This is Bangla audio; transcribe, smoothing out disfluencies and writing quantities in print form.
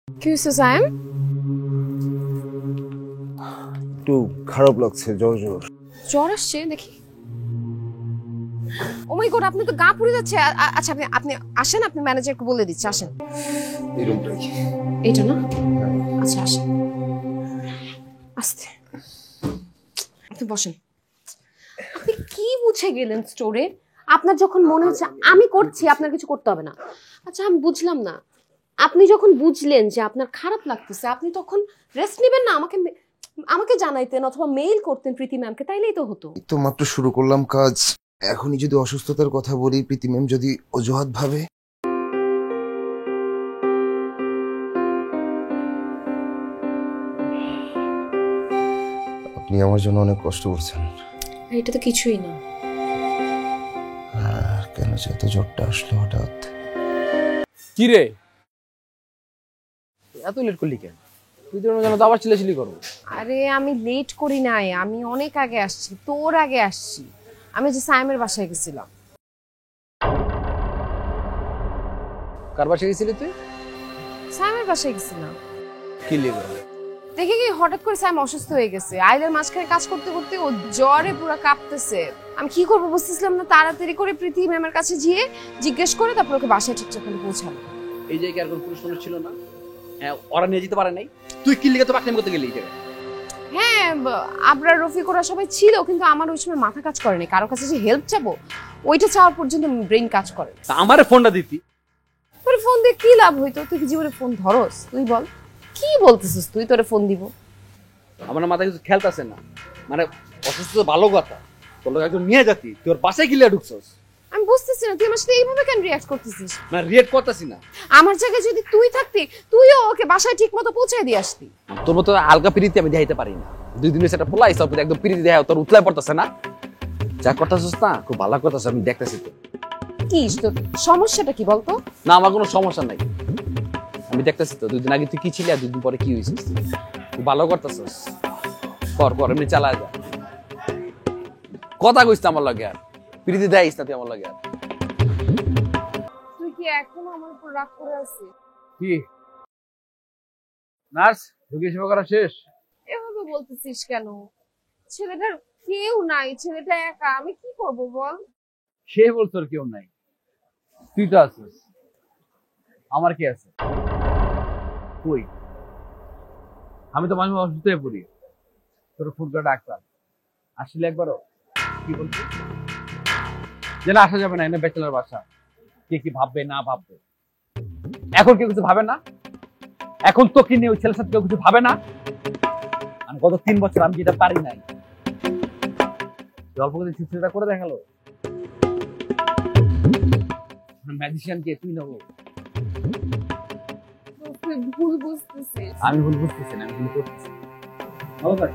কি হয়েছে সাইম? একটু খারাপ লাগছে, জ্বর জ্বর। জ্বর আসছে দেখি। ও মাই গড, আপনি তো গা পুড়ে যাচ্ছে। আচ্ছা আপনি আপনি আসেন, আপনি ম্যানেজারকে বলে দিচ্ছি, আসেন। এই রুমটা কি? এইটা না? আচ্ছা আসেন, আস্তে। আপনি বসেন। আপনি কি বুঝে গেলেন স্টোরে? আপনার যখন মনে হচ্ছে আমি করছি, আপনার কিছু করতে হবে না। আচ্ছা আমি বুঝলাম না, আপনি যখন বুঝলেন যে আপনার খারাপ লাগতেছে, আপনি তখন রেস্ট নেবেন না? আমাকে আমাকে জানাইতেন অথবা মেইল করতেন প্রীতি ম্যামকে, তাইলেই তো হতো। তো মাত্র শুরু করলাম কাজ, এখনই যদি অসুস্থতার কথা বলি, প্রীতি ম্যাম যদি অজুহাত ভাবে। আপনি আমার জন্য অনেক কষ্ট করছেন। এটা তো কিছুই না। আর কেন যে এত জ্বরটা আসলো হঠাৎ? কি রে, এত লেট করলি কেন? তুই তো যেন তো আবার চিল্লাচিল্লি করো। আরে আমি লেট করি নাই, আমি অনেক আগে আসছি, তোর আগে আসছি। আমি যে সাইমের বাসায় গেছিলাম। কার বাসায় গেছিলি তুই? সাইমের বাসায় গেছিলাম। কি লিখে? দেখে কি হঠাৎ করে সাইম অসুস্থ হয়ে গেছে। আইলের মাঝখানে কাজ করতে করতে ও জ্বরে পুরো কাঁপতেছে। আমি কি করবো বুঝতেছিলাম না, তাড়াতাড়ি করে প্রীতি ম্যামের কাছে গিয়ে জিজ্ঞেস করে তারপর ওকে বাসায় ঠিকঠাক করে পৌঁছালো। এই জায়গায় আর কোন পুরুষ মানুষ ছিল না? হ্যাঁ, ওরা নিয়ে যেতে পারে নাই। তুই কি লিখে তো পাকনামি করতে গেলি এই জায়গায়? হ্যাঁ, আবরার, রফিক ওরা সবাই ছিল, কিন্তু আমার ওই সময় মাথা কাজ করেনি। কারো কাছে যে হেল্প চাবো, ওইটা চাওয়ার পর্যন্ত ব্রেন কাজ করে। তা আমারে ফোনটা দিতি। তোর ফোন দিয়ে কি লাভ হইতো? তুই কি জীবনে ফোন ধরস? তুই বল, কি বলতেছিস তুই? তোরে ফোন দিব? আমার মাথায় কিছু খেলতেছে না। মানে অসুস্থ তো ভালো কথা, তোর লোক একজন নিয়ে যাতি, তোর বাসায় গিলে ঢুকছস। আমি বুঝতেছি না তুই আমার সাথে এইভাবে কেন রিয়াক্ট করতেছিস। মানে রিয়েক্ট করতেছি না। আমার জায়গায় যদি তুই থাকতি, তুইও ওকে বাসায় ঠিক মতো পৌঁছে দিয়ে আসতি। তোর মতো আলগা পিরিতি আমি দেখাইতে পারি না। 2 দিনের সেটা পোলাই সব একদম পিরিতি দেখা তোর উতলায় পড়তেছে না। যা করতেছিস না খুব ভালো করতেছিস, আমি দেখতেছি তো। কি তোর সমস্যাটা কি বলতো? না, আমার কোনো সমস্যা নাই, আমি দেখতেছি তো। 2 দিন আগে তুই কি ছিলি আর 2 দিন পরে কি হয়েছিস। তুই ভালো করতেছিস, কর কর, এমনি চালায় যা। কথা কইস না আমার লগে আর, প্রীতি দেয়স না তুই আমার লগে আর। তুই কি এখনো আমার উপর রাগ করে আছিস? কি নার্স, রোগী সেবা করা শেষ? এভাবে বলতেছিস কেন? ছেলেটার কেউ নাই, ছেলেটা একা, আমি কি করব বল? সে বল তোর কেউ নাই, তুই তো আছিস। আমার কি আছে? কই, আমি তো মাঝে মাঝে অসুস্থ হয়ে পড়ি। তোর ফোন করে ডাক্তার আসলে একবারও কি বলছি যে না আসা যাবে না, এনে ব্যাচেলার বাসা, কে কি ভাববে না ভাববে। এখন কেউ কিছু ভাবে না? এখন তো কি নিয়ে ওই ছেলের সাথে কেউ কিছু ভাবে না? আমি গত 3 বছর আমি যেটা পারি নাই, অল্প করে চিকিৎসাটা করে দেখালো। ম্যাজিশিয়ান কে, তুই নেবো? তুই ভুল বুঝতেছিস। আমি ভুল বুঝতেছি না, আমি ভুল করতেছি। ভালো থাক।